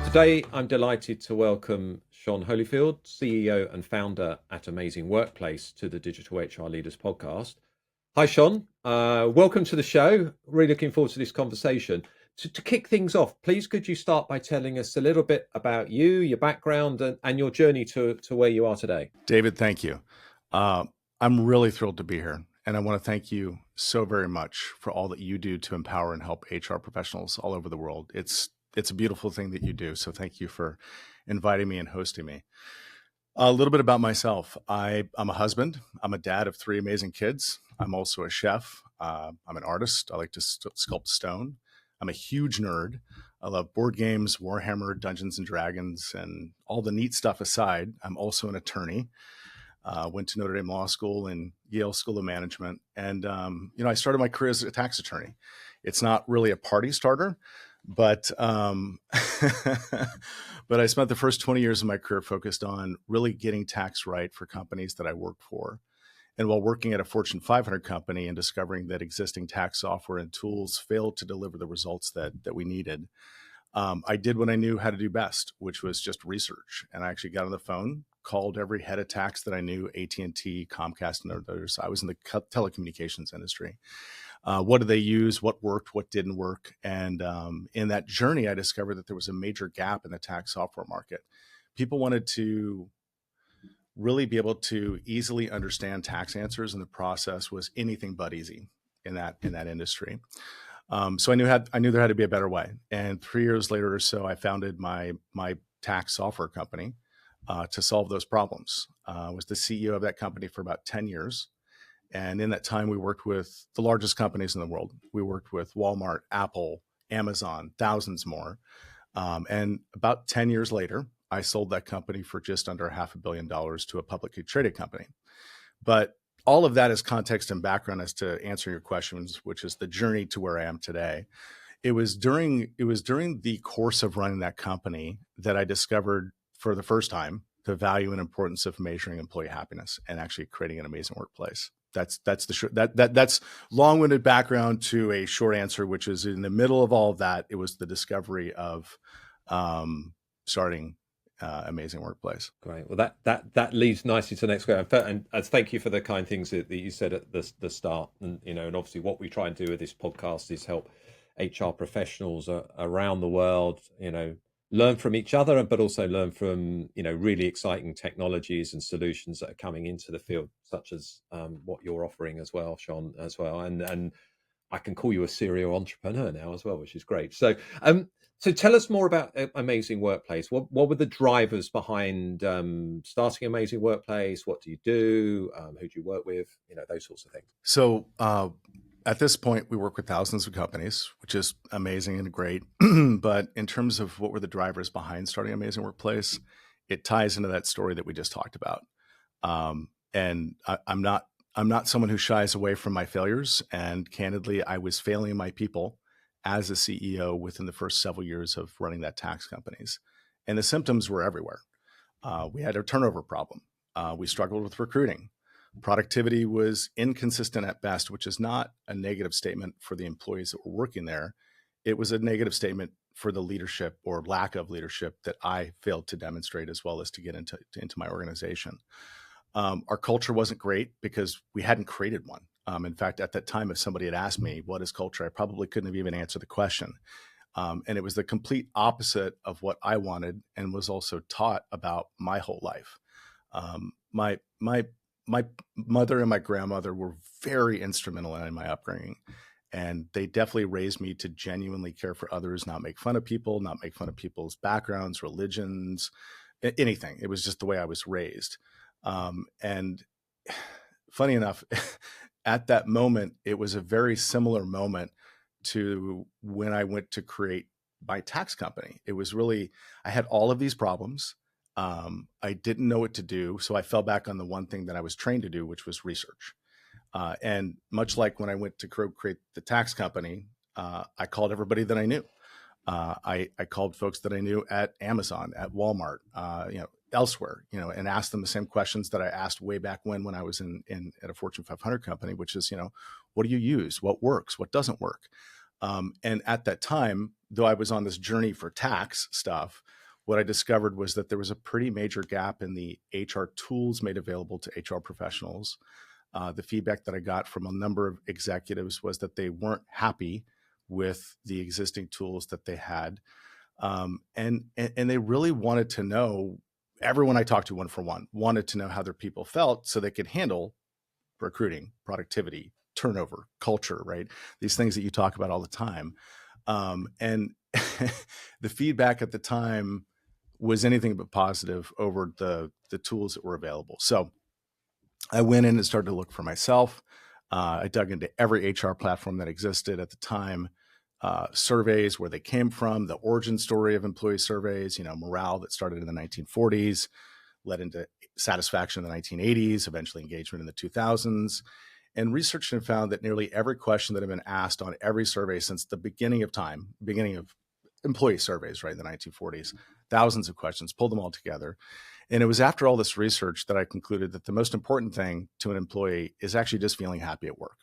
Today, I'm delighted to welcome Shon Holyfield, CEO and founder at Amazing Workplace, to the Digital HR Leaders podcast. Hi, Shon. Welcome to the show. Really looking forward to this conversation. To kick things off, please could you start by telling us a little bit about you, your background, and your journey to where you are today? David, thank you. I'm really thrilled to be here. And I want to thank you so very much for all that you do to empower and help HR professionals all over the world. It's a beautiful thing that you do. So thank you for inviting me and hosting me. A little bit about myself. I'm a husband. I'm a dad of 3 amazing kids. I'm also a chef. I'm an artist. I like to sculpt stone. I'm a huge nerd. I love board games, Warhammer, Dungeons and Dragons, and all the neat stuff aside. I'm also an attorney. Went to Notre Dame Law School and Yale School of Management. And, I started my career as a tax attorney. It's not really a party starter, but but I spent the first 20 years of my career focused on really getting tax right for companies that I worked for. And while working at a Fortune 500 company and discovering that existing tax software and tools failed to deliver the results that we needed, I did what I knew how to do best, which was just research. And I actually got on the phone, called every head of tax that I knew, AT&T, Comcast, and others. I was in the telecommunications industry. What did they use? What worked? What didn't work? And in that journey, I discovered that there was a major gap in the tax software market. People wanted to really be able to easily understand tax answers, and the process was anything but easy in that industry. So I knew there had to be a better way. And 3 years later or so, I founded my tax software company to solve those problems. I was the CEO of that company for about 10 years. And in that time, we worked with the largest companies in the world. We worked with Walmart, Apple, Amazon, thousands more. And about 10 years later, I sold that company for just under $500 million to a publicly traded company. But all of that is context and background as to answer your questions, which is the journey to where I am today. It was during the course of running that company that I discovered for the first time the value and importance of measuring employee happiness and actually creating an amazing workplace. That's long-winded background to a short answer, which is in the middle of all of that. It was the discovery of starting Amazing Workplace. Great. Well, that leads nicely to the next question. And thank you for the kind things that you said at the start. And and obviously, what we try and do with this podcast is help HR professionals around the world, learn from each other, but also learn from really exciting technologies and solutions that are coming into the field, such as what you're offering as well, Shon, as well. And I can call you a serial entrepreneur now as well, which is great. So tell us more about Amazing Workplace. What were the drivers behind starting Amazing Workplace? What do you do? Who do you work with? Those sorts of things. So at this point, we work with thousands of companies, which is amazing and great. But in terms of what were the drivers behind starting Amazing Workplace, it ties into that story that we just talked about. And I'm not someone who shies away from my failures. And candidly, I was failing my people as a CEO within the first several years of running that tax companies. And the symptoms were everywhere. We had a turnover problem. We struggled with recruiting. Productivity was inconsistent at best, which is not a negative statement for the employees that were working there. It was a negative statement for the leadership or lack of leadership that I failed to demonstrate, as well as to get into my organization. Our culture wasn't great because we hadn't created one. In fact, at that time, if somebody had asked me, what is culture? I probably couldn't have even answered the question. And it was the complete opposite of what I wanted and was also taught about my whole life. My mother and my grandmother were very instrumental in my upbringing. And they definitely raised me to genuinely care for others, not make fun of people, not make fun of people's backgrounds, religions, anything. It was just the way I was raised. And funny enough, at that moment, it was a very similar moment to when I went to create my tax company. It was really, I had all of these problems. I didn't know what to do. So I fell back on the one thing that I was trained to do, which was research. And much like when I went to create the tax company, I called everybody that I knew. I called folks that I knew at Amazon, at Walmart, elsewhere, and asked them the same questions that I asked way back when I was at a Fortune 500 company, which is, what do you use? What works? What doesn't work? And at that time, though I was on this journey for tax stuff, what I discovered was that there was a pretty major gap in the HR tools made available to HR professionals. The feedback that I got from a number of executives was that they weren't happy with the existing tools that they had. And they really wanted to know, everyone I talked to one for one wanted to know how their people felt so they could handle recruiting, productivity, turnover, culture, right? These things that you talk about all the time. And the feedback at the time was anything but positive over the tools that were available. So I went in and started to look for myself. I dug into every HR platform that existed at the time, surveys, where they came from, the origin story of employee surveys, morale that started in the 1940s, led into satisfaction in the 1980s, eventually engagement in the 2000s, and researched and found that nearly every question that had been asked on every survey since the beginning of time, beginning of employee surveys, right, in the 1940s, thousands of questions, pulled them all together. And it was after all this research that I concluded that the most important thing to an employee is actually just feeling happy at work.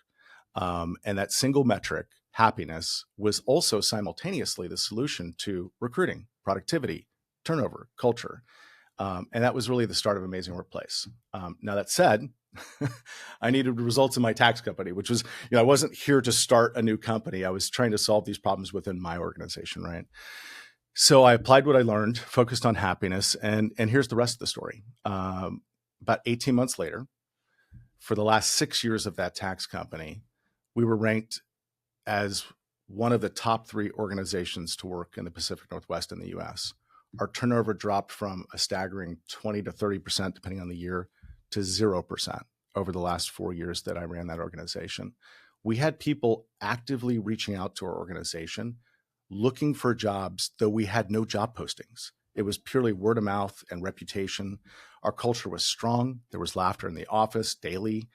And that single metric, happiness, was also simultaneously the solution to recruiting, productivity, turnover, culture. And that was really the start of Amazing Workplace. Now, that said, I needed results in my tax company, which was, I wasn't here to start a new company. I was trying to solve these problems within my organization, right? So I applied what I learned, focused on happiness, and here's the rest of the story. About 18 months later, for the last 6 years of that tax company, we were ranked as one of the top 3 organizations to work in the Pacific Northwest in the US. Our turnover dropped from a staggering 20 to 30%, depending on the year, to 0% over the last 4 years that I ran that organization. We had people actively reaching out to our organization, looking for jobs, though we had no job postings. It was purely word of mouth and reputation. Our culture was strong. There was laughter in the office daily,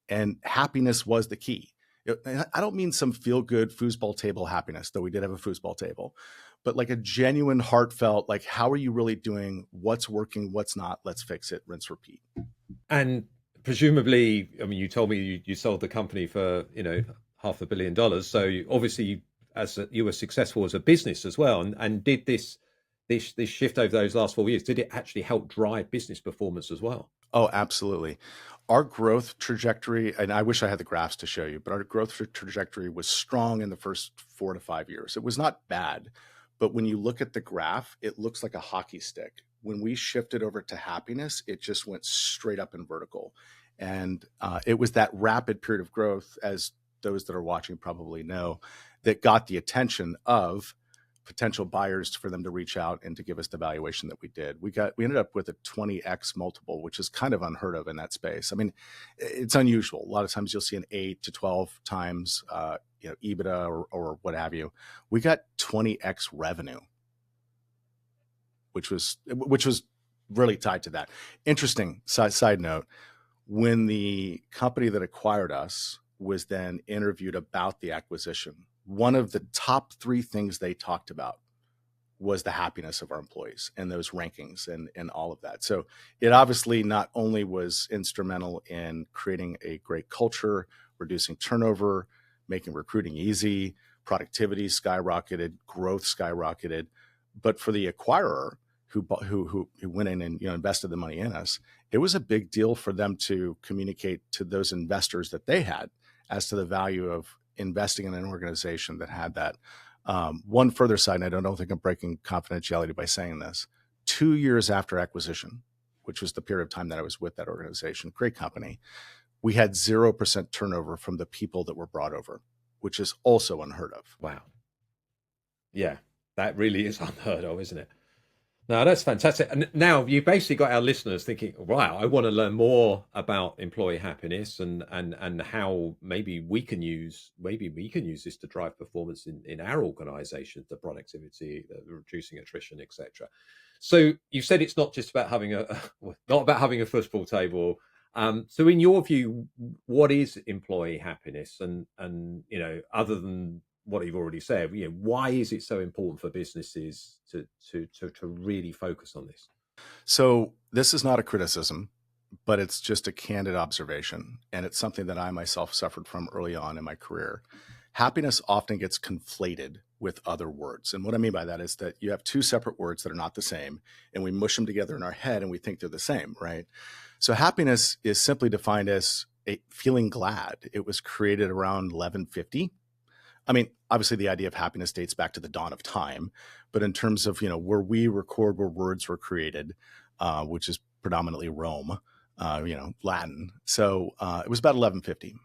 and happiness was the key. I don't mean some feel-good foosball table happiness, though we did have a foosball table, but like a genuine, heartfelt, like, how are you really doing? What's working? What's not? Let's fix it. Rinse, repeat. And presumably, I mean, you told me you sold the company for $500 million. So obviously, you were successful as a business as well. And did this shift over those last 4 years, did it actually help drive business performance as well? Oh, absolutely. Our growth trajectory, and I wish I had the graphs to show you, but our growth trajectory was strong in the first 4 to 5 years. It was not bad, but when you look at the graph, it looks like a hockey stick. When we shifted over to happiness, it just went straight up and vertical. And it was that rapid period of growth, as those that are watching probably know, that got the attention of potential buyers for them to reach out and to give us the valuation that we did. We ended up with a 20x multiple, which is kind of unheard of in that space. I mean, it's unusual. A lot of times you'll see an 8 to 12 times EBITDA or what have you. We got 20x revenue, which was really tied to that. Interesting side note, when the company that acquired us was then interviewed about the acquisition, one of the top 3 things they talked about was the happiness of our employees and those rankings and all of that. So it obviously not only was instrumental in creating a great culture, reducing turnover, making recruiting easy, productivity skyrocketed, growth skyrocketed, but for the acquirer who went in and invested the money in us, it was a big deal for them to communicate to those investors that they had as to the value of investing in an organization that had that. One further side note, I don't think I'm breaking confidentiality by saying this. 2 years after acquisition, which was the period of time that I was with that organization, great company, we had 0% turnover from the people that were brought over, which is also unheard of. Wow. Yeah, that really is unheard of, isn't it? No, that's fantastic. And now you basically got our listeners thinking, wow, I want to learn more about employee happiness and how maybe we can use this to drive performance in our organization, the productivity, the reducing attrition, etc. So you said it's not just about having a football table. So in your view, what is employee happiness? And other than what you've already said, why is it so important for businesses to really focus on this? So this is not a criticism, but it's just a candid observation. And it's something that I myself suffered from early on in my career. Happiness often gets conflated with other words. And what I mean by that is that you have two separate words that are not the same, and we mush them together in our head and we think they're the same, right? So happiness is simply defined as feeling glad. It was created around 1150. I mean, obviously the idea of happiness dates back to the dawn of time, but in terms of, where we record where words were created, which is predominantly Rome, Latin. So it was about 1150.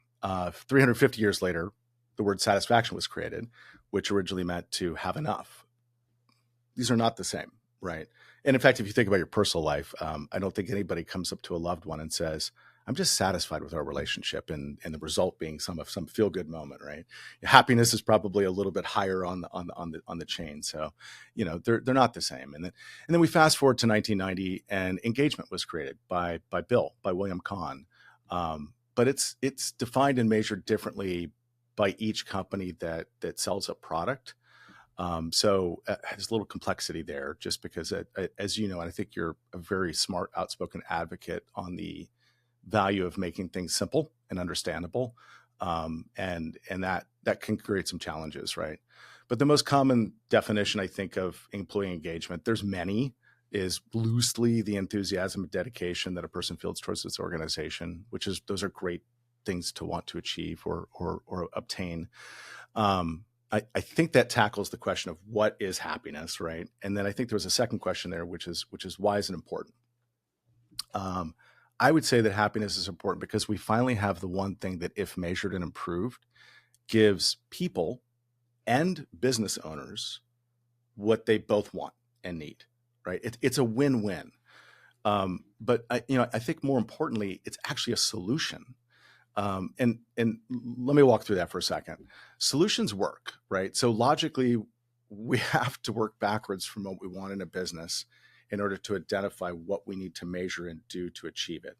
350 years later, the word satisfaction was created, which originally meant to have enough. These are not the same, right? And in fact, if you think about your personal life, I don't think anybody comes up to a loved one and says, I'm just satisfied with our relationship, and the result being some feel good moment, right? Happiness is probably a little bit higher on the chain. So, they're not the same. And then we fast forward to 1990, and engagement was created by William Kahn. But it's defined and measured differently by each company that sells a product. So there's a little complexity there, just because, as you know, and I think you're a very smart, outspoken advocate on the value of making things simple and understandable, and that can create some challenges, right? But the most common definition, I think, of employee engagement, there's many, is loosely the enthusiasm and dedication that a person feels towards its organization, those are great things to want to achieve or obtain. I think that tackles the question of what is happiness, right? And then I think there was a second question there, which is why is it important? I would say that happiness is important because we finally have the one thing that, if measured and improved, gives people and business owners what they both want and need, right? It's a win-win. But I think more importantly, it's actually a solution. And let me walk through that for a second. Solutions work, right? So logically, we have to work backwards from what we want in a business in order to identify what we need to measure and do to achieve it.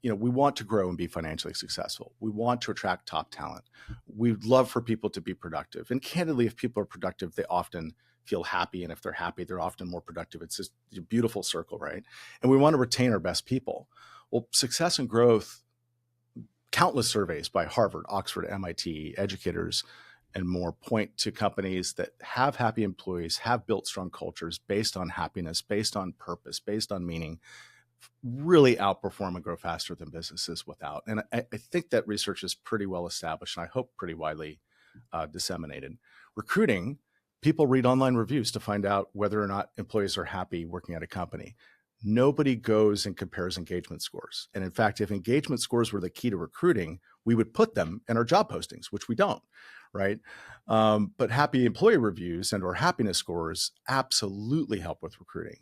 We want to grow and be financially successful. We want to attract top talent. We'd love for people to be productive. And candidly, if people are productive, they often feel happy. And if they're happy, they're often more productive. It's just a beautiful circle, right? And we want to retain our best people. Well, success and growth, countless surveys by Harvard, Oxford, MIT, educators, and more point to companies that have happy employees, have built strong cultures based on happiness, based on purpose, based on meaning, really outperform and grow faster than businesses without. And I think that research is pretty well established, and I hope pretty widely disseminated. Recruiting, people read online reviews to find out whether or not employees are happy working at a company. Nobody goes and compares engagement scores. And in fact, if engagement scores were the key to recruiting, we would put them in our job postings, which we don't, right? But happy employee reviews and or happiness scores absolutely help with recruiting.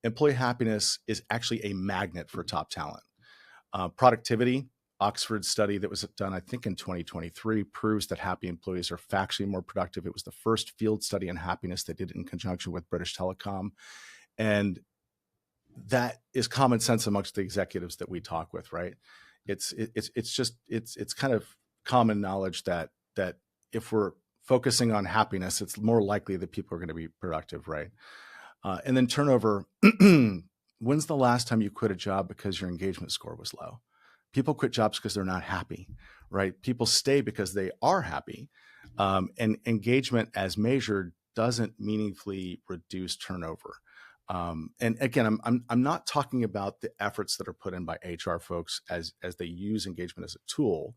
Employee happiness is actually a magnet for top talent. Productivity, Oxford study that was done, I think, in 2023, proves that happy employees are factually more productive. It was the first field study on happiness they did in conjunction with British Telecom. And that is common sense amongst the executives that we talk with, right? It's kind of common knowledge that if we're focusing on happiness, it's more likely that people are going to be productive, right? And then turnover. When's the last time you quit a job because your engagement score was low? People quit jobs because they're not happy, right? People stay because they are happy. And engagement, as measured, doesn't meaningfully reduce turnover. And again, I'm not talking about the efforts that are put in by HR folks as they use engagement as a tool.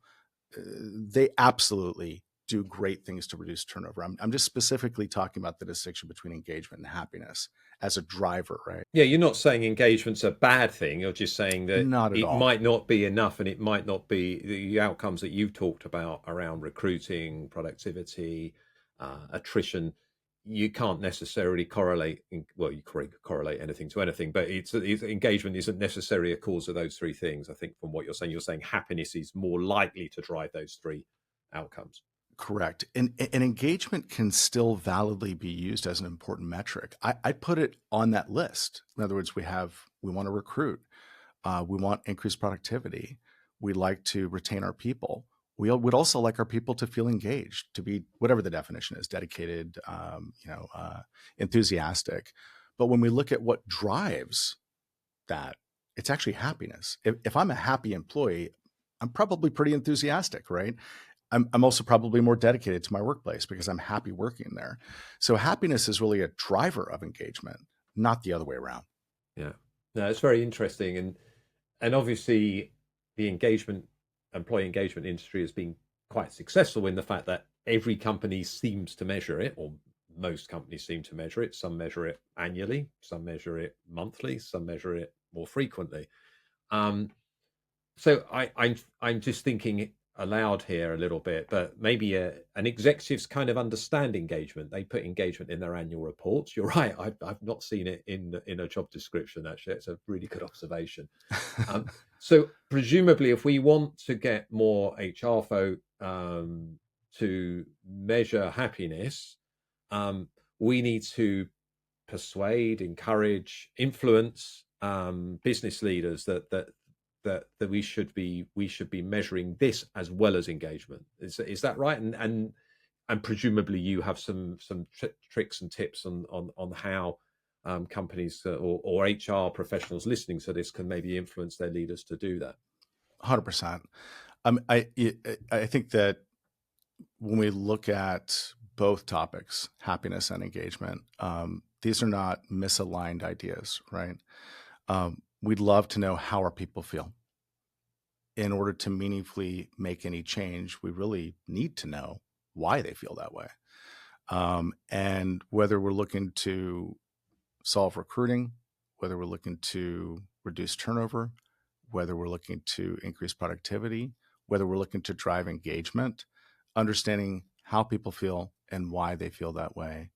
They absolutely do great things to reduce turnover. I'm just specifically talking about the distinction between engagement and happiness as a driver, right? Yeah, you're not saying engagement's a bad thing. You're just saying that Not at it all. might not be enough, and it might not be the outcomes that you've talked about around recruiting, productivity, attrition. You can't necessarily correlate. Well, you correlate anything to anything, but engagement isn't necessarily a cause of those three things. I think from what you're saying happiness is more likely to drive those three outcomes. Correct. And engagement can still validly be used as an important metric. I put it on that list. In other words, we want to recruit. We want increased productivity. We like to retain our people. We would also like our people to feel engaged, to be whatever the definition is, dedicated, enthusiastic. But when we look at what drives that, it's actually happiness. If I'm a happy employee, I'm probably pretty enthusiastic, right? I'm also probably more dedicated to my workplace because I'm happy working there. So happiness is really a driver of engagement, not the other way around. Yeah. No, it's very interesting, and obviously the employee engagement industry has been quite successful in the fact that every company seems to measure it, or most companies seem to measure it. Some measure it annually, some measure it monthly, some measure it more frequently. Um, so I'm just thinking aloud here a little bit, but maybe an executives kind of understand engagement. They put engagement in their annual reports. You're right. I've not seen it in a job description. Actually, it's a really good observation. So presumably, if we want to get more HR folk to measure happiness, we need to persuade, encourage, influence business leaders that we should be measuring this as well as engagement. Is that right? And presumably you have some tricks and tips on how companies or HR professionals listening to this can maybe influence their leaders to do that. 100%. I think that when we look at both topics, happiness and engagement, these are not misaligned ideas, right? We'd love to know how our people feel. In order to meaningfully make any change, we really need to know why they feel that way. And whether we're looking to solve recruiting, whether we're looking to reduce turnover, whether we're looking to increase productivity, whether we're looking to drive engagement, understanding how people feel and why they feel that way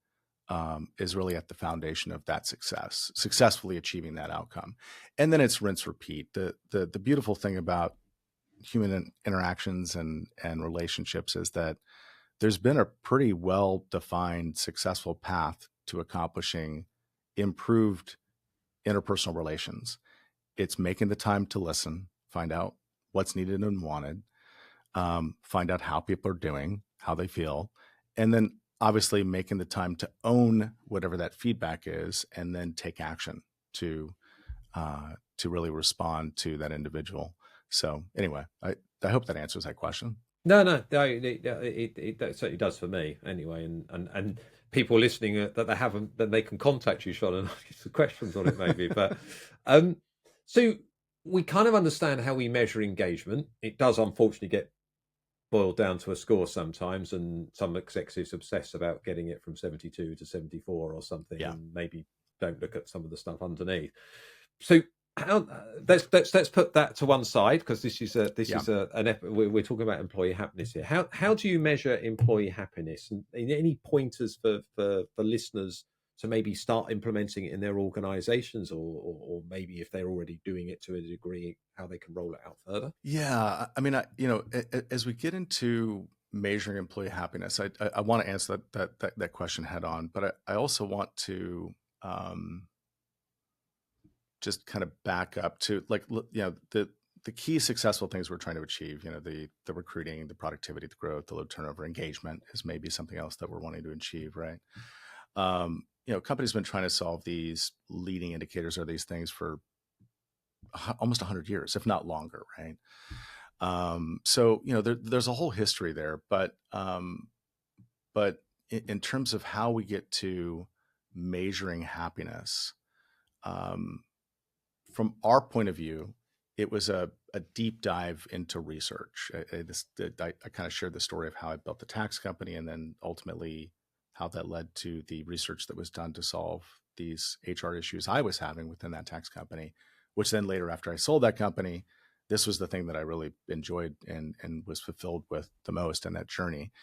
is really at the foundation of that success, successfully achieving that outcome. And then it's rinse repeat. The beautiful thing about human interactions and relationships is that there's been a pretty well defined successful path to accomplishing improved interpersonal relations. It's making the time to listen, find out what's needed and wanted, find out how people are doing, how they feel, and then obviously making the time to own whatever that feedback is, and then take action to really respond to that individual. So anyway, I hope that answers that question. No, it certainly does for me anyway. And people listening that they haven't, then they can contact you, Sean, and ask you some questions on it maybe. But um, so we kind of understand how we measure engagement. It does unfortunately get boiled down to a score sometimes, and some executives obsess about getting it from 72 to 74 or something, Yeah. and maybe don't look at some of the stuff underneath. So how, let's put that to one side, because Yeah. we're talking about employee happiness here. How do you measure employee happiness, and any pointers for listeners to maybe start implementing it in their organizations, or maybe if they're already doing it to a degree, how they can roll it out further? Yeah. I mean, as we get into measuring employee happiness, I want to answer that question head on, but I also want to just kind of back up to the key successful things we're trying to achieve. The recruiting, the productivity, the growth, the low turnover, engagement is maybe something else that we're wanting to achieve, right? Companies have been trying to solve these leading indicators or these things for almost 100 years, if not longer, right? So there's a whole history there, but in terms of how we get to measuring happiness, from our point of view, it was a deep dive into research. I kind of shared the story of how I built the tax company, and then ultimately how that led to the research that was done to solve these HR issues I was having within that tax company, which then later, after I sold that company, this was the thing that I really enjoyed and was fulfilled with the most in that journey.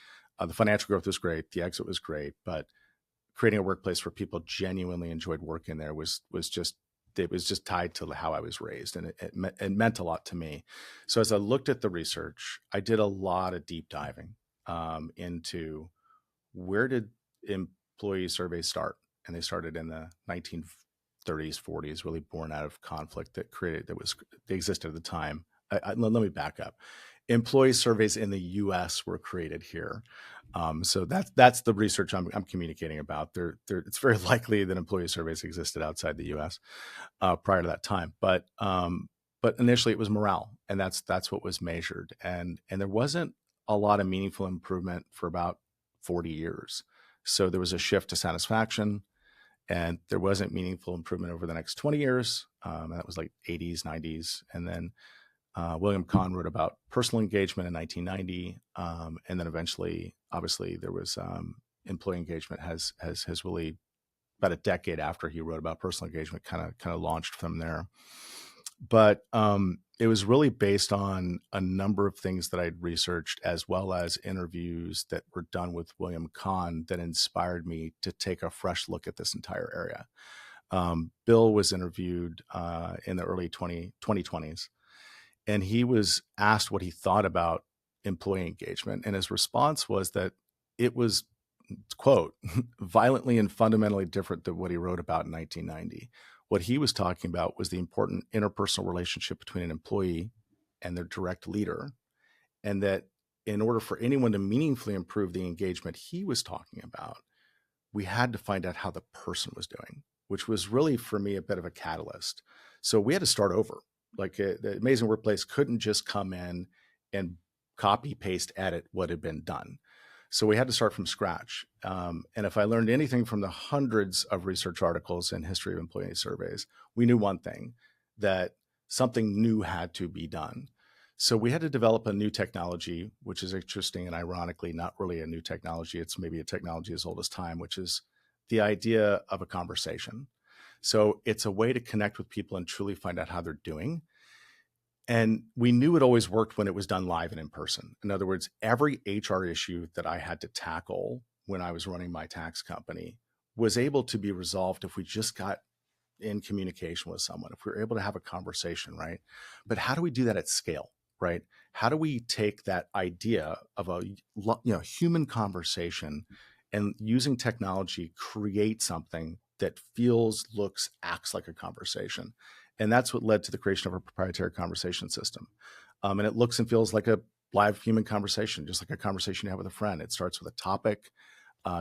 The financial growth was great. The exit was great, but creating a workplace where people genuinely enjoyed working there was just tied to how I was raised, and it meant a lot to me. So as I looked at the research, I did a lot of deep diving into where did employee surveys start, and they started in the 1930s, 40s, really born out of conflict that existed at the time. Let me back up. Employee surveys in the U.S. were created here. So that's the research I'm communicating about. It's very likely that employee surveys existed outside the U.S. Prior to that time, but initially it was morale, and that's what was measured, and there wasn't a lot of meaningful improvement for about 40 years. So there was a shift to satisfaction, and there wasn't meaningful improvement over the next 20 years. And that was like 80s, 90s. And then William Kahn wrote about personal engagement in 1990. And then eventually, obviously, there was employee engagement has really, about a decade after he wrote about personal engagement, kind of launched from there. But it was really based on a number of things that I'd researched, as well as interviews that were done with William Kahn, that inspired me to take a fresh look at this entire area. Bill was interviewed in the early 2020s, and he was asked what he thought about employee engagement. And his response was that it was, quote, violently and fundamentally different than what he wrote about in 1990. What he was talking about was the important interpersonal relationship between an employee and their direct leader. And that in order for anyone to meaningfully improve the engagement he was talking about, we had to find out how the person was doing, which was really, for me, a bit of a catalyst. So we had to start over. Like the Amazing Workplace couldn't just come in and copy, paste, edit what had been done. So we had to start from scratch. And if I learned anything from the hundreds of research articles in history of employee surveys, we knew one thing, that something new had to be done. So we had to develop a new technology, which is interesting and ironically not really a new technology. It's maybe a technology as old as time, which is the idea of a conversation. So it's a way to connect with people and truly find out how they're doing. And we knew it always worked when it was done live and in person. In other words, every HR issue that I had to tackle when I was running my tax company was able to be resolved if we just got in communication with someone, if we were able to have a conversation, right? But how do we do that at scale, right? How do we take that idea of a human conversation and using technology create something that feels, looks, acts like a conversation? And that's what led to the creation of a proprietary conversation system. And it looks and feels like a live human conversation, just like a conversation you have with a friend. It starts with a topic.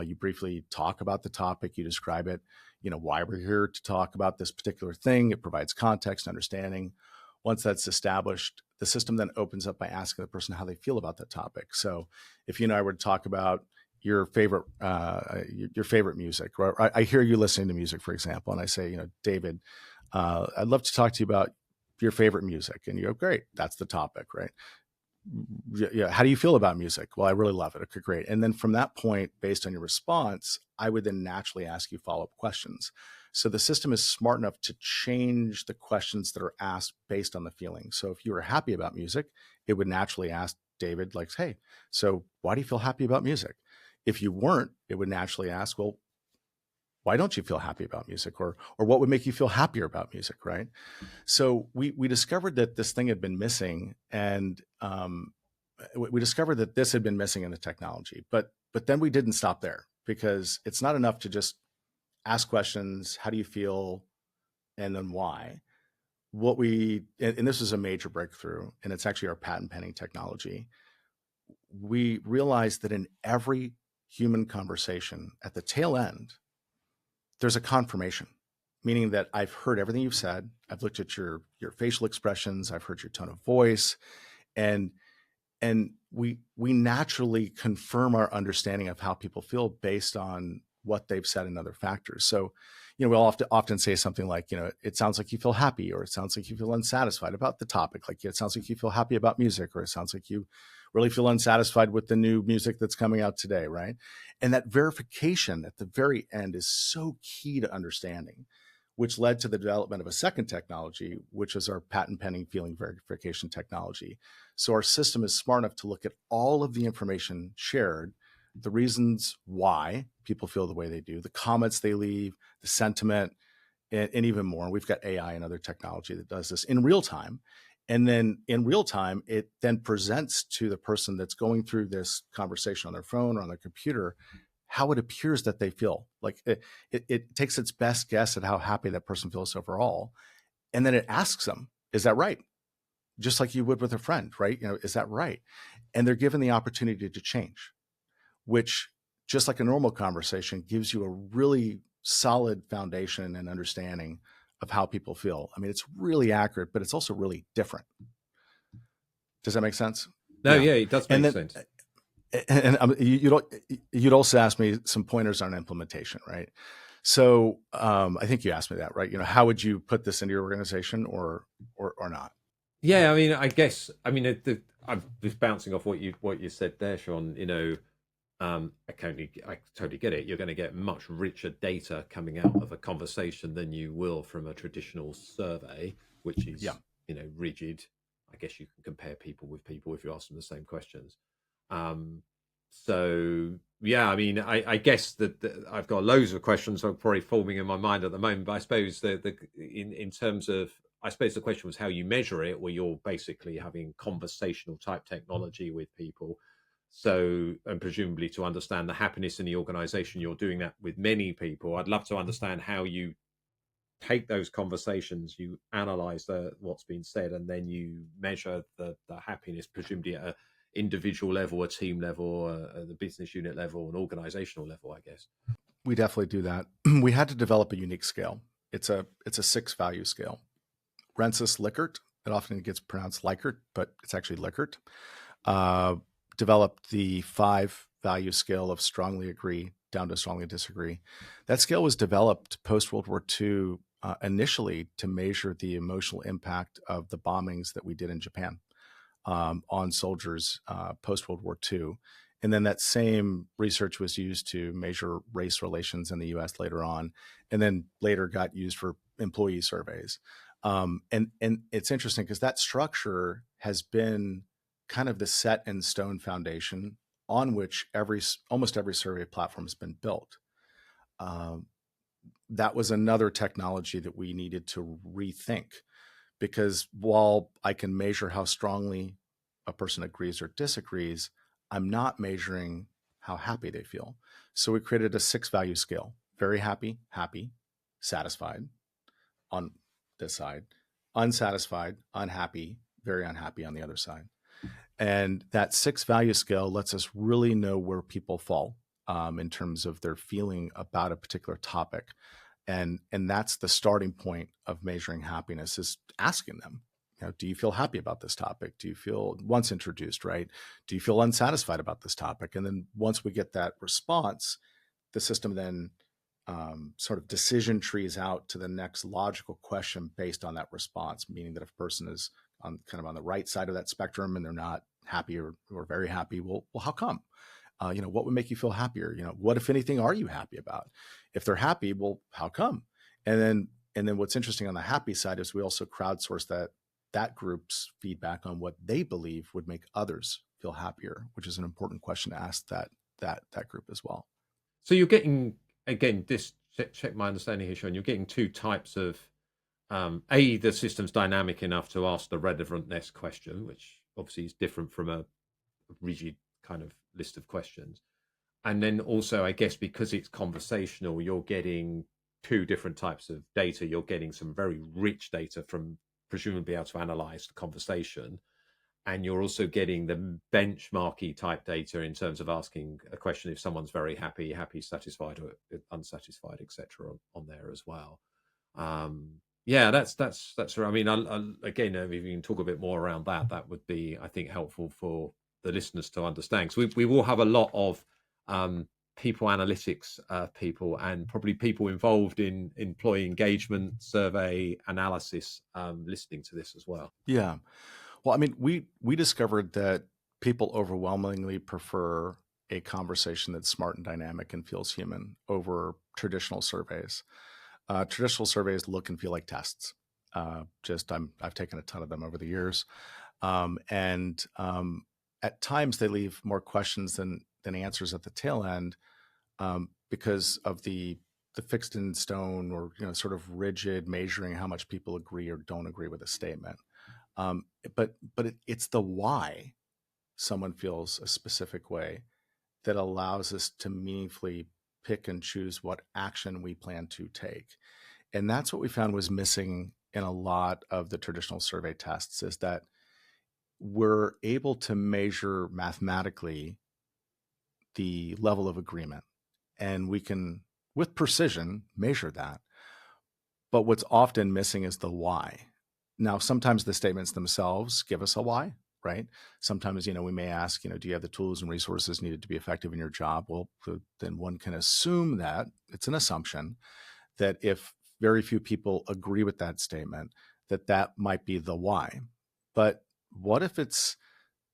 You briefly talk about the topic, you describe it, why we're here to talk about this particular thing. It provides context, understanding. Once that's established, the system then opens up by asking the person how they feel about that topic. So if you and I were to talk about your favorite music, or I hear you listening to music, for example, and I say, David, I'd love to talk to you about your favorite music. And you go, great, that's the topic, right? Yeah. How do you feel about music? Well, I really love it. Okay, great. And then from that point, based on your response, I would then naturally ask you follow-up questions. So the system is smart enough to change the questions that are asked based on the feeling. So if you were happy about music, it would naturally ask David, like, hey, so why do you feel happy about music? If you weren't, it would naturally ask, well, why don't you feel happy about music? Or what would make you feel happier about music, right? So we discovered that this thing had been missing, and we discovered that this had been missing in the technology. But then we didn't stop there, because it's not enough to just ask questions. How do you feel? And then why? And this is a major breakthrough, and it's actually our patent pending technology. We realized that in every human conversation, at the tail end, there's a confirmation, meaning that I've heard everything you've said. I've looked at your facial expressions. I've heard your tone of voice, and we naturally confirm our understanding of how people feel based on what they've said and other factors. So, we'll often say something like, it sounds like you feel happy, or it sounds like you feel unsatisfied about the topic. Like, it sounds like you feel happy about music, or it sounds like you really feel unsatisfied with the new music that's coming out today, right? And that verification at the very end is so key to understanding, which led to the development of a second technology, which is our patent pending feeling verification technology. So our system is smart enough to look at all of the information shared, the reasons why people feel the way they do, the comments they leave, the sentiment, and even more. We've got AI and other technology that does this in real time. And then in real time, it then presents to the person that's going through this conversation on their phone or on their computer how it appears that they feel. Like it takes its best guess at how happy that person feels overall. And then it asks them, is that right? Just like you would with a friend, right? Is that right? And they're given the opportunity to change, which, just like a normal conversation, gives you a really solid foundation and understanding of how people feel. I mean, it's really accurate, but it's also really different. Does that make sense? No, Yeah. yeah, it does And make then sense. You'd also ask me some pointers on implementation, right? So I think you asked me that, right? How would you put this into your organization, or not? Yeah, I mean, I guess, I mean, I'm just bouncing off what you said there, Sean. I totally get it. You're going to get much richer data coming out of a conversation than you will from a traditional survey, which Yeah, is, rigid. I guess you can compare people with people if you ask them the same questions. Um, so yeah, I mean, I guess that I've got loads of questions that are probably forming in my mind at the moment. But I suppose in terms of, I suppose the question was how you measure it, where you're basically having conversational type technology with people. So, and presumably to understand the happiness in the organization, you're doing that with many people. I'd love to understand how you take those conversations, you analyze what's been said, and then you measure the happiness, presumably at an individual level, a team level, the business unit level, an organizational level, I guess. we definitely do that. We had to develop a unique scale. It's a 6-value scale. Rensis Likert, it often gets pronounced Likert, but it's actually Likert, uh, developed the 5-value scale of strongly agree down to strongly disagree. That scale was developed post World War II, initially to measure the emotional impact of the bombings that we did in Japan, on soldiers, post World War II. And then that same research was used to measure race relations in the US later on, and then later got used for employee surveys. And it's interesting because that structure has been kind of the set in stone foundation on which almost every survey platform has been built. Um, that was another technology that we needed to rethink, because while I can measure how strongly a person agrees or disagrees, I'm not measuring how happy they feel. So we created a 6-value scale: very happy, happy, satisfied on this side, unsatisfied, unhappy, very unhappy on the other side. And that 6-value scale lets us really know where people fall, in terms of their feeling about a particular topic. And that's the starting point of measuring happiness, is asking them, do you feel happy about this topic? Do you feel, once introduced, right? Do you feel unsatisfied about this topic? And then once we get that response, the system then, sort of decision trees out to the next logical question based on that response, meaning that if a person is on the right side of that spectrum and they're not happy or very happy, well, how come? What would make you feel happier? What, if anything, are you happy about? If they're happy, well, how come? And then what's interesting on the happy side is we also crowdsource that group's feedback on what they believe would make others feel happier, which is an important question to ask that group as well. So you're getting, again, this check my understanding here, Sean. You're getting two types of, the system's dynamic enough to ask the relevantness question, which obviously is different from a rigid kind of list of questions. And then also, I guess, because it's conversational, you're getting two different types of data. You're getting some very rich data from presumably able to analyze the conversation, and you're also getting the benchmarky type data in terms of asking a question if someone's very happy, satisfied, or unsatisfied, etc. On there as well. Yeah, that's right. I mean, again, if you can talk a bit more around that, that would be, I think, helpful for the listeners to understand. Because we will have a lot of people analytics people, and probably people involved in employee engagement, survey analysis, listening to this as well. Yeah. Well, I mean, we discovered that people overwhelmingly prefer a conversation that's smart and dynamic and feels human over traditional surveys. Traditional surveys look and feel like tests. I've taken a ton of them over the years, and at times they leave more questions than answers at the tail end, because of the fixed in stone, or sort of rigid measuring how much people agree or don't agree with a statement. But it's the why someone feels a specific way that allows us to meaningfully pick and choose what action we plan to take. And that's what we found was missing in a lot of the traditional survey tests, is that we're able to measure mathematically the level of agreement, and we can, with precision, measure that. But what's often missing is the why. Now, sometimes the statements themselves give us a why, right? Sometimes, we may ask, do you have the tools and resources needed to be effective in your job? Well, then one can assume that it's an assumption that if very few people agree with that statement, that might be the why. But what if it's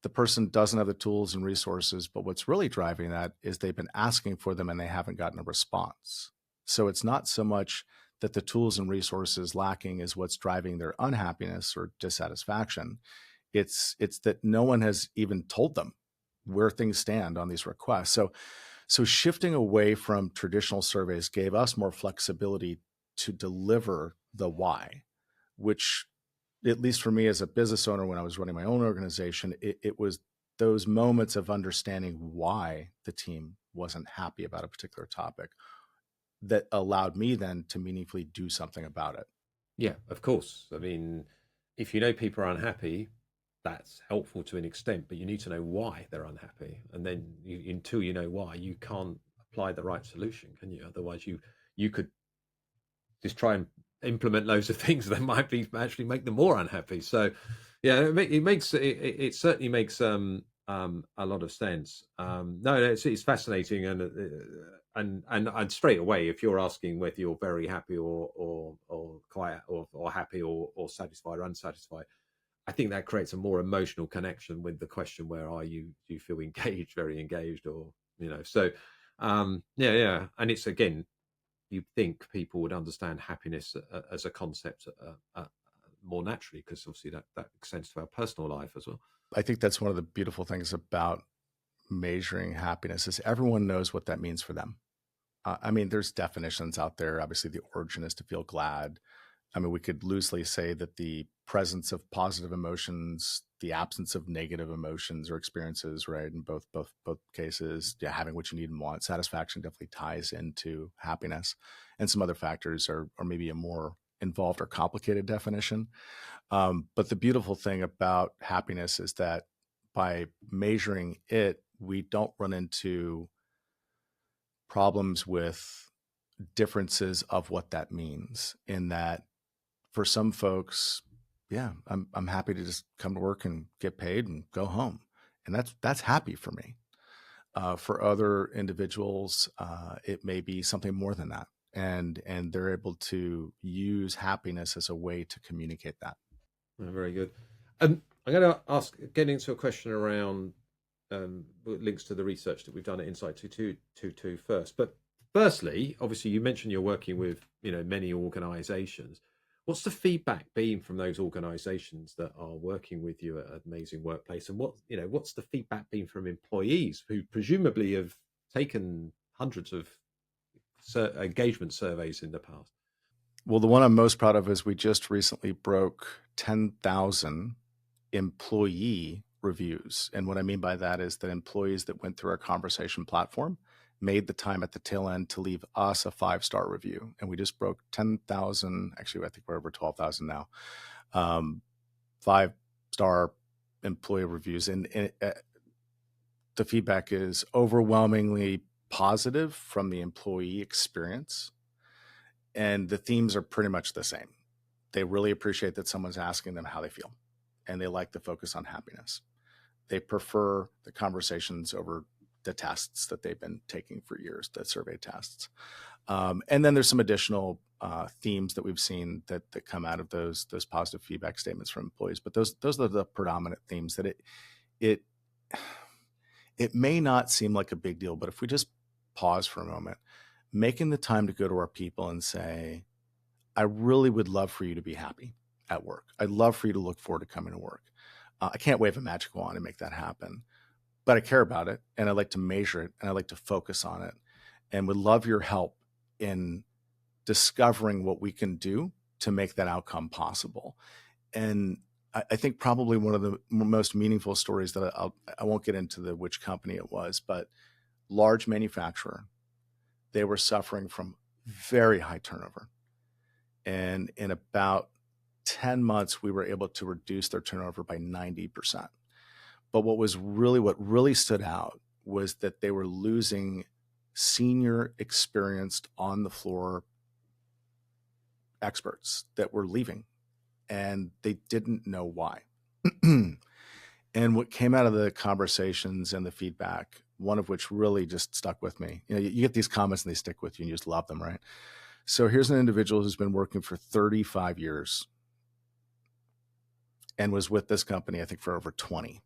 the person doesn't have the tools and resources, but what's really driving that is they've been asking for them and they haven't gotten a response. So it's not so much that the tools and resources lacking is what's driving their unhappiness or dissatisfaction. It's that no one has even told them where things stand on these requests. So shifting away from traditional surveys gave us more flexibility to deliver the why, which, at least for me as a business owner, when I was running my own organization, it was those moments of understanding why the team wasn't happy about a particular topic that allowed me then to meaningfully do something about it. Yeah, of course. I mean, if you know people are unhappy, that's helpful to an extent, but you need to know why they're unhappy, and then until you know why, you can't apply the right solution, can you? Otherwise, you could just try and implement loads of things that might be actually make them more unhappy. So, yeah, it certainly makes a lot of sense. No, it's fascinating, and straight away, if you're asking whether you're very happy or quiet or happy or satisfied or unsatisfied, I think that creates a more emotional connection with the question, where are you? Do you feel engaged, very engaged, or so yeah, yeah. And it's, again, you'd think people would understand happiness as a concept more naturally, because obviously that extends to our personal life as well. I think that's one of the beautiful things about measuring happiness is everyone knows what that means for them. I mean, there's definitions out there. Obviously, the origin is to feel glad. I mean, we could loosely say that the presence of positive emotions, the absence of negative emotions or experiences, right? In both cases, yeah, having what you need and want, satisfaction definitely ties into happiness, and some other factors are maybe a more involved or complicated definition. But the beautiful thing about happiness is that by measuring it, we don't run into problems with differences of what that means. In that, for some folks, yeah, I'm happy to just come to work and get paid and go home, and that's happy for me. For other individuals, it may be something more than that, and they're able to use happiness as a way to communicate that. Very good. I'm going to get into a question around links to the research that we've done at Insight 222 first. But firstly, obviously, you mentioned you're working with many organisations. What's the feedback been from those organisations that are working with you at Amazing Workplace, and what's the feedback been from employees who presumably have taken hundreds of engagement surveys in the past? Well, the one I'm most proud of is we just recently broke 10,000 employee reviews. And what I mean by that is that employees that went through our conversation platform made the time at the tail end to leave us a 5-star review. And we just broke 10,000. Actually, I think we're over 12,000 now. 5-star employee reviews. And the feedback is overwhelmingly positive from the employee experience. And the themes are pretty much the same. They really appreciate that someone's asking them how they feel, and they like the focus on happiness. They prefer the conversations over the tests that they've been taking for years, the survey tests. And then there's some additional themes that we've seen that come out of those positive feedback statements from employees. But those are the predominant themes. That it may not seem like a big deal, but if we just pause for a moment, making the time to go to our people and say, I really would love for you to be happy at work. I'd love for you to look forward to coming to work. I can't wave a magic wand and make that happen, but I care about it, and I like to measure it, and I like to focus on it, and would love your help in discovering what we can do to make that outcome possible. And I think probably one of the most meaningful stories that I won't get into which company it was, but large manufacturer, they were suffering from very high turnover. And in about 10 months, we were able to reduce their turnover by 90%. But what really stood out was that they were losing senior, experienced, on the floor experts that were leaving, and they didn't know why. And what came out of the conversations and the feedback, one of which really just stuck with me, you get these comments and they stick with you and you just love them, right? So here's an individual who's been working for 35 years and was with this company, I think, for over 20.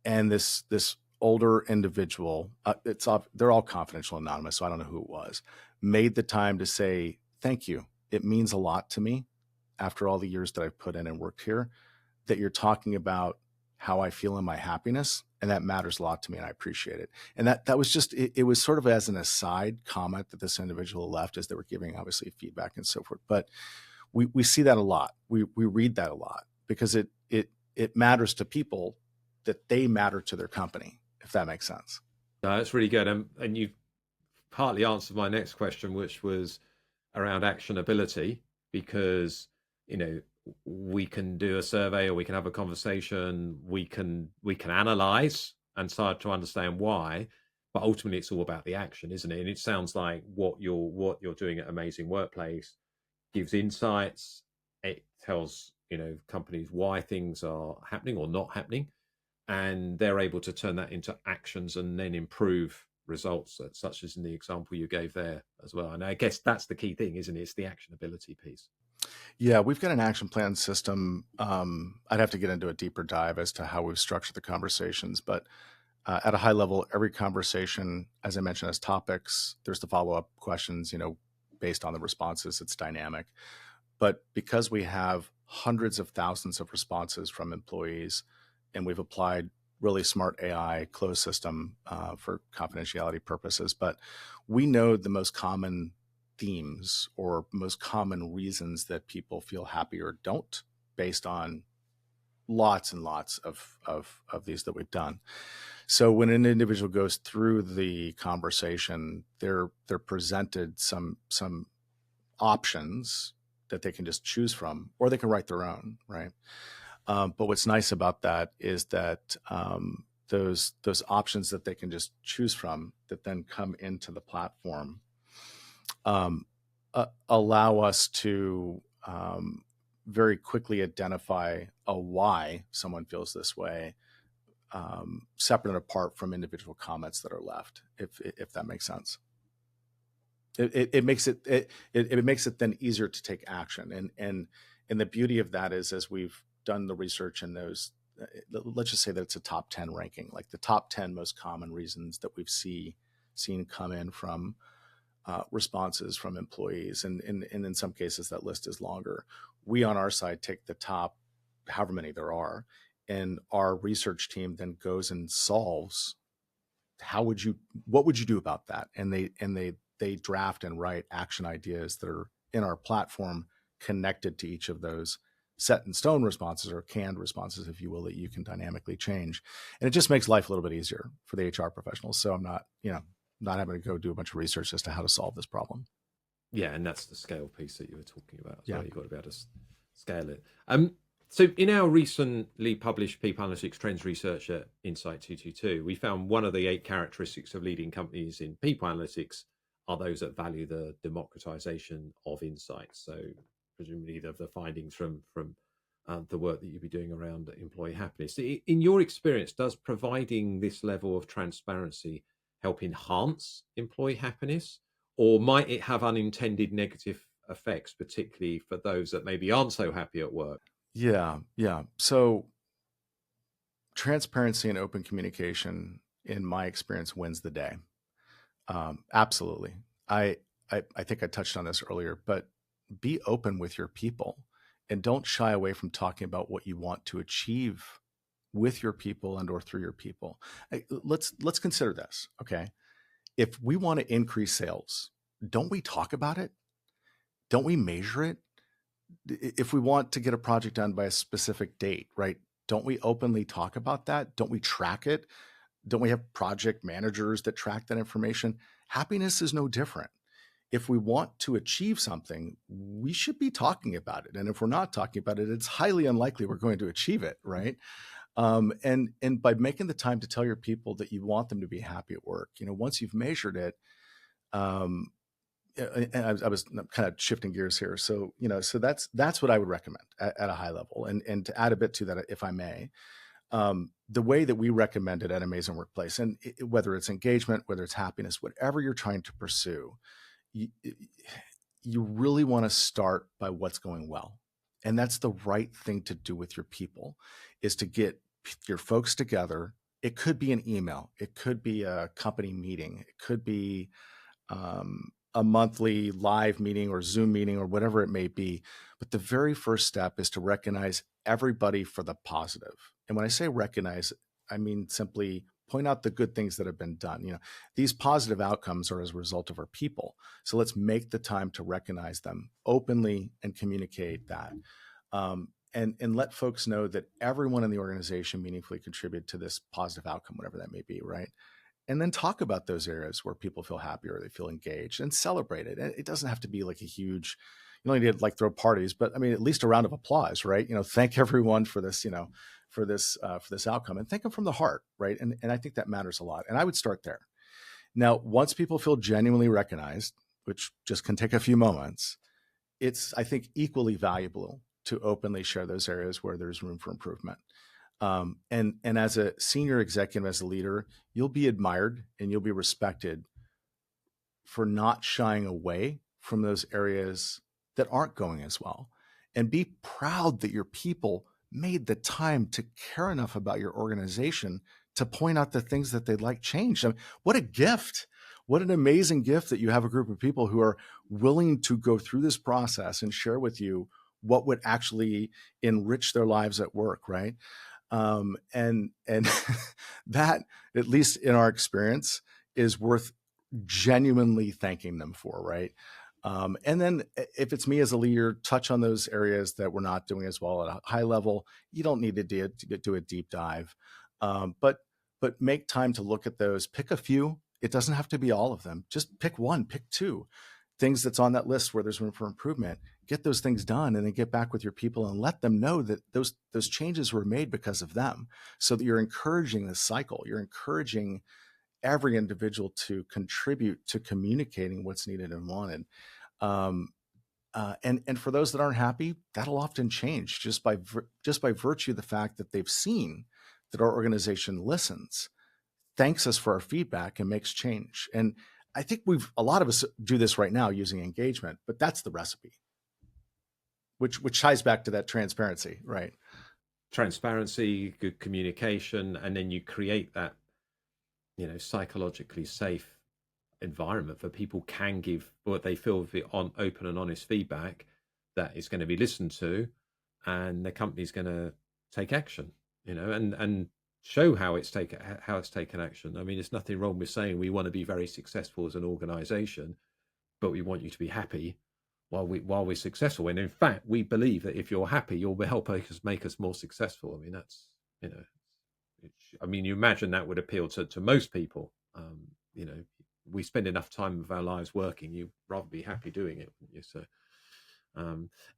And this older individual, they're all confidential, anonymous, so I don't know who it was, made the time to say, thank you. It means a lot to me after all the years that I've put in and worked here, that you're talking about how I feel in my happiness. And that matters a lot to me and I appreciate it. And that was just, it was sort of as an aside comment that this individual left as they were giving obviously feedback and so forth. But we see that a lot. We read that a lot because it matters to people that they matter to their company, if that makes sense. No, that's really good. And you've partly answered my next question, which was around actionability, because, you know, we can do a survey or we can have a conversation, we can analyze and start to understand why, but ultimately it's all about the action, isn't it? And it sounds like what you're doing at Amazing Workplace gives insights. It tells, companies why things are happening or not happening, and they're able to turn that into actions and then improve results, such as in the example you gave there as well. And I guess that's the key thing, isn't it? It's the actionability piece. Yeah, we've got an action plan system. I'd have to get into a deeper dive as to how we've structured the conversations, but at a high level, every conversation, as I mentioned, has topics. There's the follow-up questions, based on the responses. It's dynamic. But because we have hundreds of thousands of responses from employees, and we've applied really smart AI closed system for confidentiality purposes, but we know the most common themes or most common reasons that people feel happy or don't based on lots and lots of these that we've done. So when an individual goes through the conversation, they're presented some options that they can just choose from, or they can write their own, right? But what's nice about that is that those options that they can just choose from that then come into the platform allow us to very quickly identify a why someone feels this way, separate and apart from individual comments that are left, if that makes sense. It makes it then easier to take action, and the beauty of that is, as we've done the research in those, let's just say that it's a top 10 ranking, like the top 10 most common reasons that we've seen come in from responses from employees, and in some cases that list is longer. We on our side take the top however many there are, and our research team then goes and solves what would you do about that, and they draft and write action ideas that are in our platform connected to each of those set in stone responses, or canned responses, if you will, that you can dynamically change. And it just makes life a little bit easier for the HR professionals. So I'm not having to go do a bunch of research as to how to solve this problem. Yeah, and that's the scale piece that you were talking about as Yeah. well. You've got to be able to scale it. So in our recently published People Analytics Trends research at Insight 222, we found one of the 8 characteristics of leading companies in people analytics are those that value the democratization of insights. So presumably the findings from the work that you'll be doing around employee happiness. In your experience, does providing this level of transparency help enhance employee happiness, or might it have unintended negative effects, particularly for those that maybe aren't so happy at work? Yeah. So transparency and open communication, in my experience, wins the day. Absolutely. I think I touched on this earlier, but be open with your people and don't shy away from talking about what you want to achieve with your people and or through your people. Let's consider this, okay? If we want to increase sales, don't we talk about it? Don't we measure it? If we want to get a project done by a specific date, right? Don't we openly talk about that? Don't we track it? Don't we have project managers that track that information? Happiness is no different. If we want to achieve something, we should be talking about it. And if we're not talking about it, it's highly unlikely we're going to achieve it, right? And by making the time to tell your people that you want them to be happy at work, once you've measured it, and I was kind of shifting gears here. So that's what I would recommend at a high level. And to add a bit to that, if I may, The way that we recommend it at Amazing Workplace, and whether it's engagement, whether it's happiness, whatever you're trying to pursue, you, you really want to start by what's going well. And that's the right thing to do with your people, is to get your folks together. It could be an email. It could be a company meeting. It could be a monthly live meeting or Zoom meeting or whatever it may be. But the very first step is to recognize everybody for the positive. And when I say recognize, I mean simply point out the good things that have been done. These positive outcomes are as a result of our people. So let's make the time to recognize them openly and communicate that. And let folks know that everyone in the organization meaningfully contributed to this positive outcome, whatever that may be, right? And then talk about those areas where people feel happy or they feel engaged, and celebrate it. And it doesn't have to be like a huge, you don't need to like throw parties, but I mean, at least a round of applause, right? Thank everyone for this, for this outcome, and thank them from the heart, right? And I think that matters a lot. And I would start there. Now, once people feel genuinely recognized, which just can take a few moments, it's, I think, equally valuable to openly share those areas where there's room for improvement. And as a senior executive, as a leader, you'll be admired and you'll be respected for not shying away from those areas that aren't going as well. And be proud that your people made the time to care enough about your organization to point out the things that they'd like changed. I mean, what a gift. What an amazing gift that you have a group of people who are willing to go through this process and share with you what would actually enrich their lives at work, right? And that, at least in our experience, is worth genuinely thanking them for, right? And then if it's me as a leader, touch on those areas that we're not doing as well at a high level. You don't need to do a deep dive, but make time to look at those. Pick a few. It doesn't have to be all of them. Just pick one, pick two things that's on that list where there's room for improvement. Get those things done, and then get back with your people and let them know that those changes were made because of them, so that you're encouraging this cycle. You're encouraging every individual to contribute to communicating what's needed and wanted. And for those that aren't happy, that'll often change just by virtue of the fact that they've seen that our organization listens, thanks us for our feedback, and makes change. And I think a lot of us do this right now using engagement, but that's the recipe, which ties back to that transparency, right? Transparency, good communication, and then you create that, psychologically safe environment for people can give what they feel on open and honest feedback that is going to be listened to, and the company's going to take action, and show how it's taken action. I mean, there's nothing wrong with saying we want to be very successful as an organization, but we want you to be happy while we're successful. And in fact, we believe that if you're happy, you'll help us make us more successful. I mean, that's, I mean, you imagine that would appeal to most people. We spend enough time of our lives working, you'd rather be happy doing it, wouldn't you? So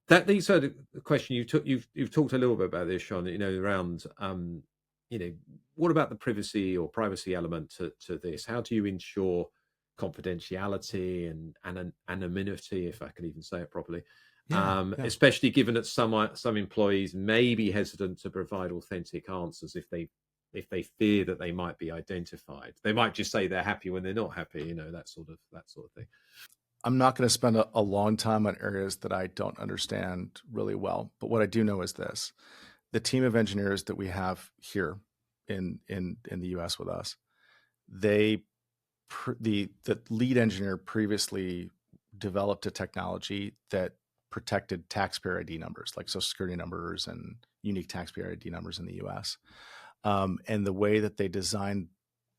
that these are the question you've talked a little bit about this, Shon, around what about the privacy element to this? How do you ensure confidentiality and anonymity, if I can even say it properly? Yeah. Especially given that some employees may be hesitant to provide authentic answers if they fear that they might be identified. They might just say they're happy when they're not happy, that sort of thing. I'm not going to spend a long time on areas that I don't understand really well, but what I do know is this: the team of engineers that we have here in the US with us, the lead engineer previously developed a technology that protected taxpayer ID numbers, like Social Security numbers and unique taxpayer ID numbers in the US. And the way that they designed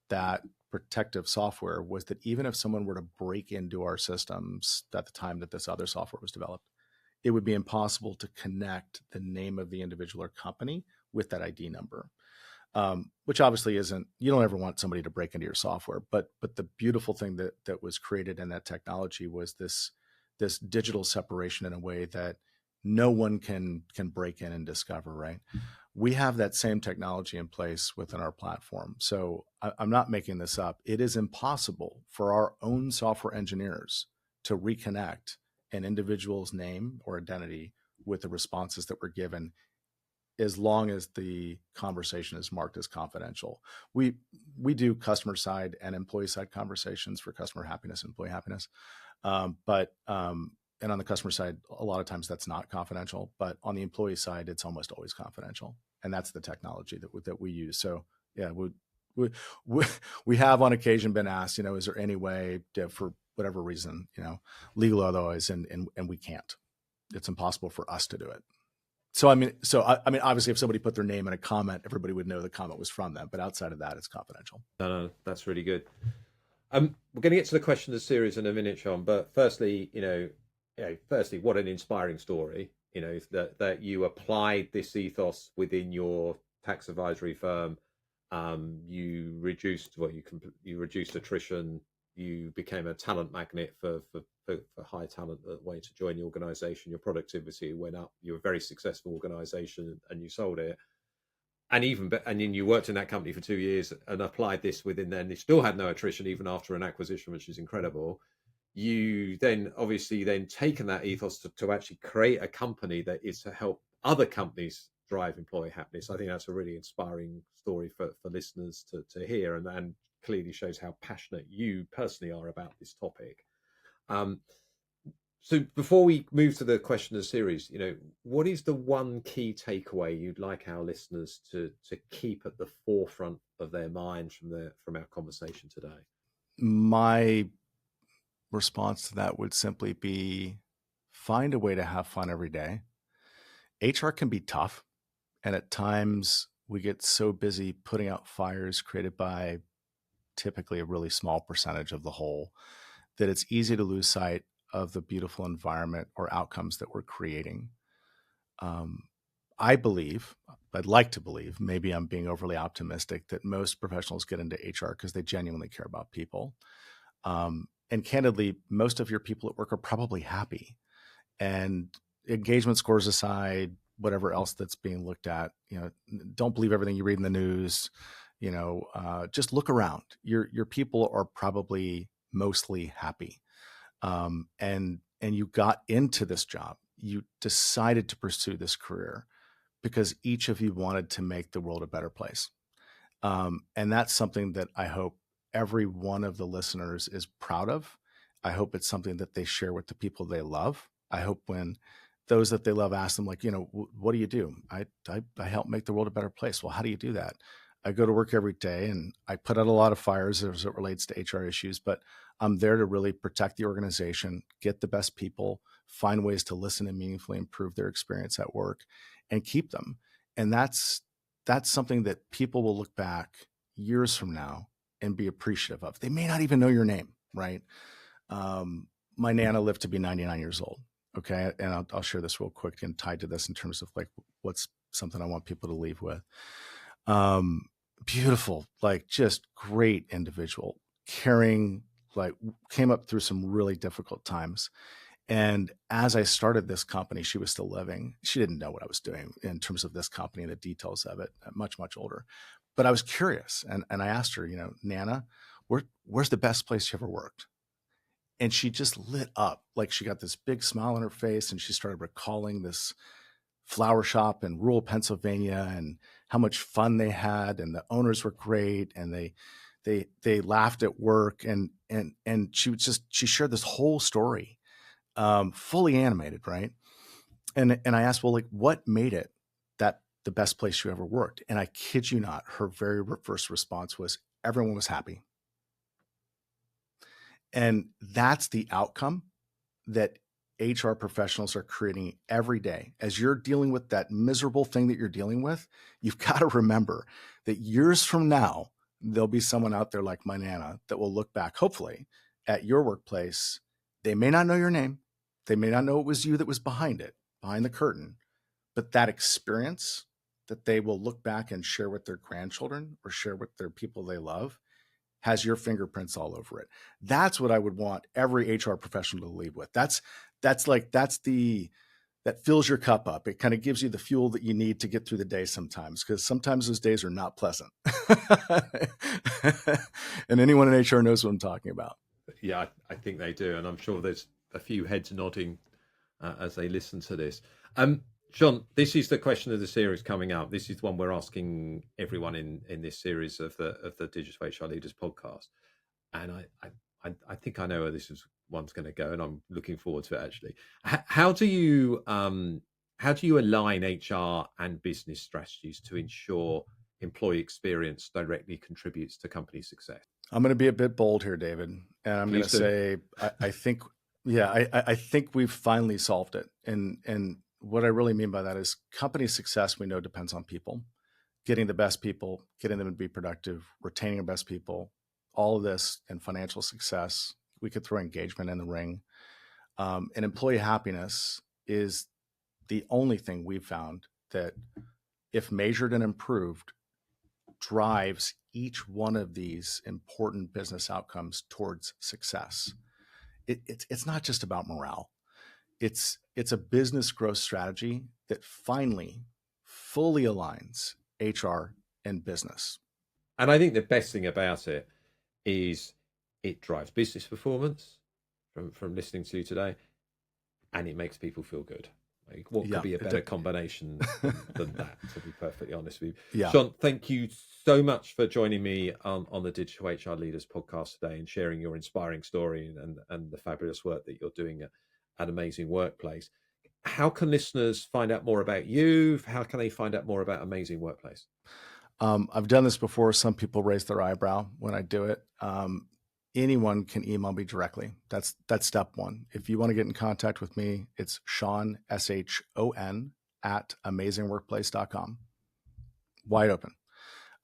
that protective software was that even if someone were to break into our systems at the time that this other software was developed, it would be impossible to connect the name of the individual or company with that ID number. Which obviously isn't, you don't ever want somebody to break into your software, but the beautiful thing that was created in that technology was this digital separation in a way that no one can break in and discover, right? We have that same technology in place within our platform. So I'm not making this up. It is impossible for our own software engineers to reconnect an individual's name or identity with the responses that were given, as long as the conversation is marked as confidential. We we do customer side and employee side conversations for customer happiness and employee happiness. But and on the customer side, a lot of times that's not confidential. But on the employee side, it's almost always confidential, and that's the technology that we use. So yeah, we we, we have on occasion been asked, is there any way to, for whatever reason, legal otherwise, and we can't. It's impossible for us to do it. So I mean, obviously, if somebody put their name in a comment, everybody would know the comment was from them. But outside of that, it's confidential. No, that's really good. We're going to get to the question of the series in a minute, Sean. But firstly, firstly, what an inspiring story. That you applied this ethos within your tax advisory firm. You reduced you reduced attrition. You became a talent magnet for high talent that way to join the organization. Your productivity went up. You're a very successful organization, and you sold it. And then you worked in that company for 2 years and applied this within there, and you still had no attrition even after an acquisition, which is incredible. You then obviously then taken that ethos to actually create a company that is to help other companies drive employee happiness. I think that's a really inspiring story for listeners to hear, and clearly shows how passionate you personally are about this topic. So before we move to the question of the series, what is the one key takeaway you'd like our listeners to keep at the forefront of their minds from our conversation today? My response to that would simply be find a way to have fun every day. HR can be tough, and at times we get so busy putting out fires created by typically a really small percentage of the whole that it's easy to lose sight of the beautiful environment or outcomes that we're creating. I believe, I'd like to believe, maybe I'm being overly optimistic, that most professionals get into HR because they genuinely care about people. And candidly, most of your people at work are probably happy. And engagement scores aside, whatever else that's being looked at, don't believe everything you read in the news. Just look around. Your people are probably mostly happy. And you got into this job. You decided to pursue this career because each of you wanted to make the world a better place. And that's something that I hope every one of the listeners is proud of. I hope it's something that they share with the people they love. I hope when those that they love ask them, like, what do you do? I help make the world a better place. Well, how do you do that? I go to work every day and I put out a lot of fires as it relates to HR issues, but I'm there to really protect the organization, get the best people, find ways to listen and meaningfully improve their experience at work, and keep them. And that's something that people will look back years from now and be appreciative of. They may not even know your name, right? My Nana lived to be 99 years old. Okay. And I'll share this real quick and tied to this in terms of like, what's something I want people to leave with. Beautiful, like just great individual, caring, like came up through some really difficult times. And as I started this company, she was still living. She didn't know what I was doing in terms of this company and the details of it, much, much older. But I was curious. And I asked her, Nana, where's the best place you ever worked? And she just lit up. Like she got this big smile on her face and she started recalling this flower shop in rural Pennsylvania and how much fun they had. And the owners were great. And they laughed at work. And she shared this whole story, fully animated. Right. And I asked, well, like what made it that the best place you ever worked? And I kid you not, her very first response was everyone was happy. And that's the outcome that HR professionals are creating every day. As you're dealing with that miserable thing that you're dealing with, you've got to remember that years from now, there'll be someone out there like my Nana that will look back, hopefully, at your workplace. They may not know your name. They may not know it was you that was behind it, behind the curtain, but that experience that they will look back and share with their grandchildren or share with their people they love has your fingerprints all over it. That's what I would want every HR professional to leave with. That fills your cup up. It kind of gives you the fuel that you need to get through the day sometimes, because sometimes those days are not pleasant. And anyone in HR knows what I'm talking about. Yeah, I think they do. And I'm sure there's a few heads nodding as they listen to this. Shon, this is the question of the series coming up. This is one we're asking everyone in this series of the Digital HR Leaders podcast, and I think I know where this one's going to go, and I'm looking forward to it. Actually, how do you align HR and business strategies to ensure employee experience directly contributes to company success? I'm going to be a bit bold here, David, and I'm going to say I think, I think we've finally solved it. And what I really mean by that is company success, we know, depends on people, getting the best people, getting them to be productive, retaining the best people, all of this, and financial success. We could throw engagement in the ring. And employee happiness is the only thing we've found that, if measured and improved, drives each one of these important business outcomes towards success. It's not just about morale. It's a business growth strategy that finally fully aligns HR and business. And I think the best thing about it is it drives business performance from listening to you today, and it makes people feel good. Like, what could be a better combination than that, to be perfectly honest with you? Shon, thank you so much for joining me on the Digital HR Leaders podcast today and sharing your inspiring story and the fabulous work that you're doing at Amazing Workplace. How can listeners find out more about you? How can they find out more about Amazing Workplace? I've done this before. Some people raise their eyebrow when I do it. Anyone can email me directly. That's step one. If you want to get in contact with me, it's Shon, SHON, at amazingworkplace.com. Wide open.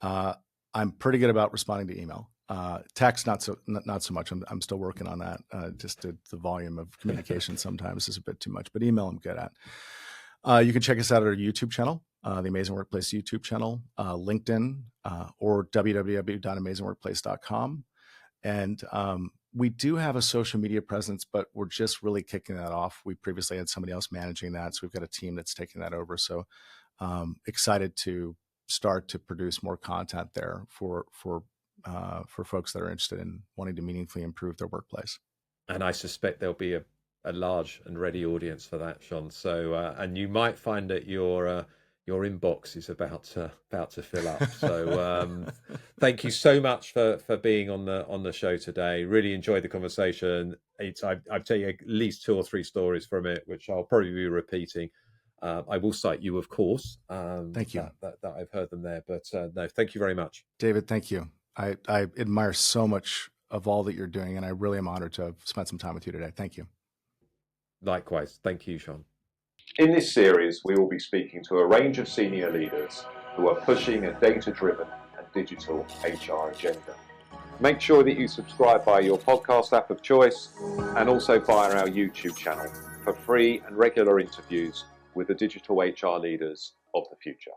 I'm pretty good about responding to email. Text, not so much. I'm still working on that. Just the volume of communication sometimes is a bit too much, but email I'm good at. You can check us out at our YouTube channel, the Amazing Workplace YouTube channel, LinkedIn, or www.amazingworkplace.com. And we do have a social media presence, but we're just really kicking that off. We previously had somebody else managing that, so we've got a team that's taking that over. So excited to start to produce more content there for folks that are interested in wanting to meaningfully improve their workplace. And I suspect there'll be a large and ready audience for that, Shon. So and you might find that your inbox is about to fill up. So thank you so much for being on the show today. Really enjoyed the conversation. I've tell you at least 2 or 3 stories from it, which I'll probably be repeating. I will cite you, of course. Thank you. That I've heard them there, but no, thank you very much, David. Thank you. I admire so much of all that you're doing, and I really am honored to have spent some time with you today. Thank you. Likewise. Thank you, Shon. In this series, we will be speaking to a range of senior leaders who are pushing a data-driven and digital HR agenda. Make sure that you subscribe via your podcast app of choice and also via our YouTube channel for free and regular interviews with the digital HR leaders of the future.